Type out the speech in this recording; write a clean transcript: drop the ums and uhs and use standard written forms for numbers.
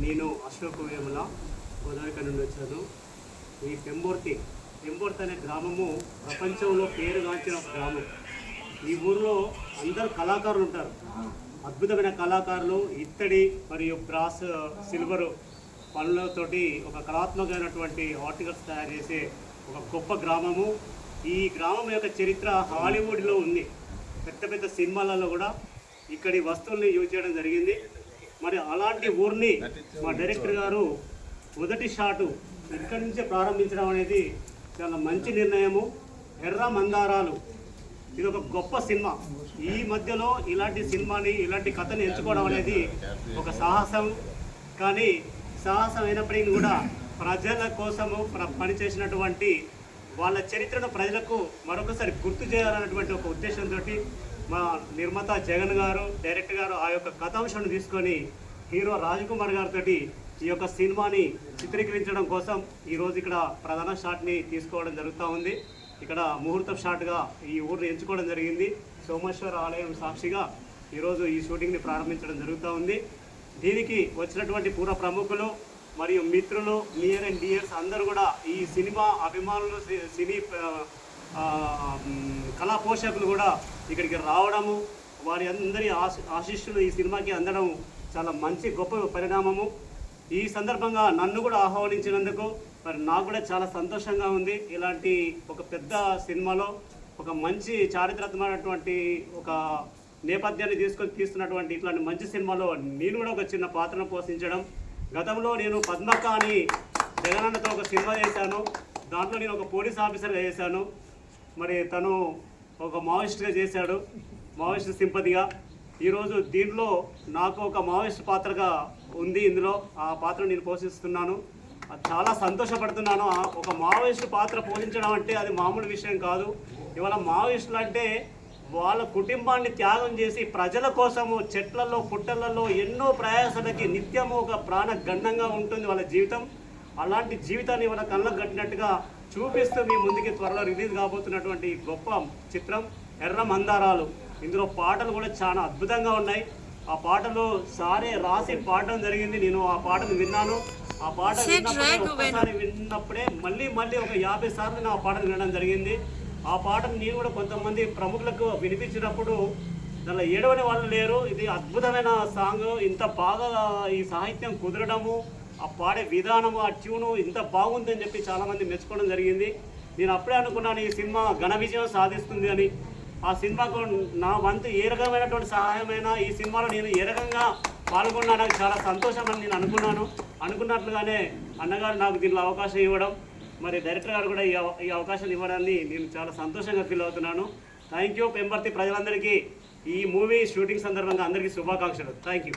నేను అశోక్ వేముల గోదావరి నుండి వచ్చాను. ఈ పెంబోర్తి అనే గ్రామము ప్రపంచంలో పేరుగాంచిన ఒక గ్రామం. ఈ ఊరిలో అందరు కళాకారులు ఉంటారు, అద్భుతమైన కళాకారులు. ఇత్తడి మరియు బ్రాస్, సిల్వరు పనులతోటి ఒక కళాత్మకమైనటువంటి ఆర్టికల్స్ తయారు చేసే ఒక గొప్ప గ్రామము. ఈ గ్రామం యొక్క చరిత్ర హాలీవుడ్లో ఉంది. పెద్ద పెద్ద సినిమాలలో కూడా ఇక్కడి వస్తువుల్ని యూజ్ చేయడం జరిగింది. మరి అలాంటి ఊరిని మా డైరెక్టర్ గారు మొదటి షాటు ఇక్కడి నుంచే ప్రారంభించడం అనేది చాలా మంచి నిర్ణయము. ఎర్ర మందారాలు ఇది ఒక గొప్ప సినిమా. ఈ మధ్యలో ఇలాంటి సినిమాని, ఇలాంటి కథని ఎంచుకోవడం అనేది ఒక సాహసం. కానీ సాహసం అయినప్పటికీ కూడా ప్రజల కోసము పనిచేసినటువంటి వాళ్ళ చరిత్రను ప్రజలకు మరొకసారి గుర్తు చేయాలన్నటువంటి ఒక ఉద్దేశంతో మా నిర్మాత జగన్ గారు, డైరెక్టర్ గారు ఆ యొక్క కథాంశాన్ని తీసుకొని హీరో రాజ్కుమార్ గారితో ఈ యొక్క సినిమాని చిత్రీకరించడం కోసం ఈరోజు ఇక్కడ ప్రధాన షాట్ని తీసుకోవడం జరుగుతూ ఉంది. ఇక్కడ ముహూర్తం షాట్గా ఈ ఊరిని ఎంచుకోవడం జరిగింది. సోమేశ్వర ఆలయం సాక్షిగా ఈరోజు ఈ షూటింగ్ని ప్రారంభించడం జరుగుతూ ఉంది. దీనికి వచ్చినటువంటి పూర్వ ప్రముఖులు మరియు మిత్రులు, నియర్ అండ్ డియర్స్ అందరూ కూడా, ఈ సినిమా అభిమానులు, సినీ కళా పోషకులు కూడా ఇక్కడికి రావడము, వారి అందరి ఆశీస్సులు ఈ సినిమాకి అందడం చాలా మంచి గొప్ప పరిణామము. ఈ సందర్భంగా నన్ను కూడా ఆహ్వానించినందుకు మరి నాకు కూడా చాలా సంతోషంగా ఉంది. ఇలాంటి ఒక పెద్ద సినిమాలో ఒక మంచి చారిత్రాత్మకమైనటువంటి ఒక నేపథ్యాన్ని తీసుకొని తీస్తున్నటువంటి ఇట్లాంటి మంచి సినిమాలో నేను కూడా ఒక చిన్న పాత్రను పోషించడం. గతంలో నేను పద్మక్క అని జగనన్నతో ఒక సినిమా చేశాను. దాంట్లో నేను ఒక పోలీస్ ఆఫీసర్గా చేశాను. మరి తను ఒక మావోయిస్ట్గా చేశాడు, మావోయిస్ట్ సింపతిగా. ఈరోజు దీంట్లో నాకు ఒక మావోయిస్ట్ పాత్రగా ఉంది. ఇందులో ఆ పాత్ర నేను పోషిస్తున్నాను. చాలా సంతోషపడుతున్నాను. ఒక మావోయిస్ట్ పాత్ర పోషించడం అంటే అది మామూలు విషయం కాదు. ఇవాళ మావోయిస్టులు అంటే వాళ్ళ కుటుంబాన్ని త్యాగం చేసి ప్రజల కోసము చెట్లలో, పుట్టలలో ఎన్నో ప్రయాసాలకి నిత్యము ఒక ప్రాణగండంగా ఉంటుంది వాళ్ళ జీవితం. అలాంటి జీవితాన్ని వాళ్ళ కళ్ళకు కట్టినట్టుగా చూపిస్తూ మీ ముందుకి త్వరలో రిలీజ్ కాబోతున్నటువంటి గొప్ప చిత్రం ఎర్ర మందారాలు. ఇందులో పాటలు కూడా చాలా అద్భుతంగా ఉన్నాయి. ఆ పాటలు సారే రాసి పాడడం జరిగింది. నేను ఆ పాటను విన్నాను. ఆ పాట ఒక్కసారి విన్నప్పుడే మళ్ళీ ఒక 50 సార్లు నేను ఆ పాటను వినడం జరిగింది. ఆ పాటను నేను కూడా కొంతమంది ప్రముఖులకు వినిపించినప్పుడు దానిలో ఏడవని వాళ్ళు లేరు. ఇది అద్భుతమైన సాంగ్, ఇంత బాగా ఈ సాహిత్యం కుదరడము, ఆ పాడే విధానము, ఆ ట్యూను ఇంత బాగుందని చెప్పి చాలామంది మెచ్చుకోవడం జరిగింది. నేను అప్పుడే అనుకున్నాను ఈ సినిమా ఘన విజయం సాధిస్తుంది అని. ఆ సినిమాకు నా వంతు ఏ రకమైనటువంటి సహాయమైనా ఈ సినిమాలో నేను ఏ రకంగా పాల్గొన్నా నాకు చాలా సంతోషం అని నేను అనుకున్నట్లుగానే అన్నగారు నాకు దీనిలో అవకాశం ఇవ్వడం, మరి డైరెక్టర్ గారు కూడా ఈ అవకాశాలు ఇవ్వడాన్ని నేను చాలా సంతోషంగా ఫీల్ అవుతున్నాను. Thank you. పెంబర్తి ప్రజలందరికీ ఈ మూవీ షూటింగ్ సందర్భంగా అందరికీ శుభాకాంక్షలు. Thank you.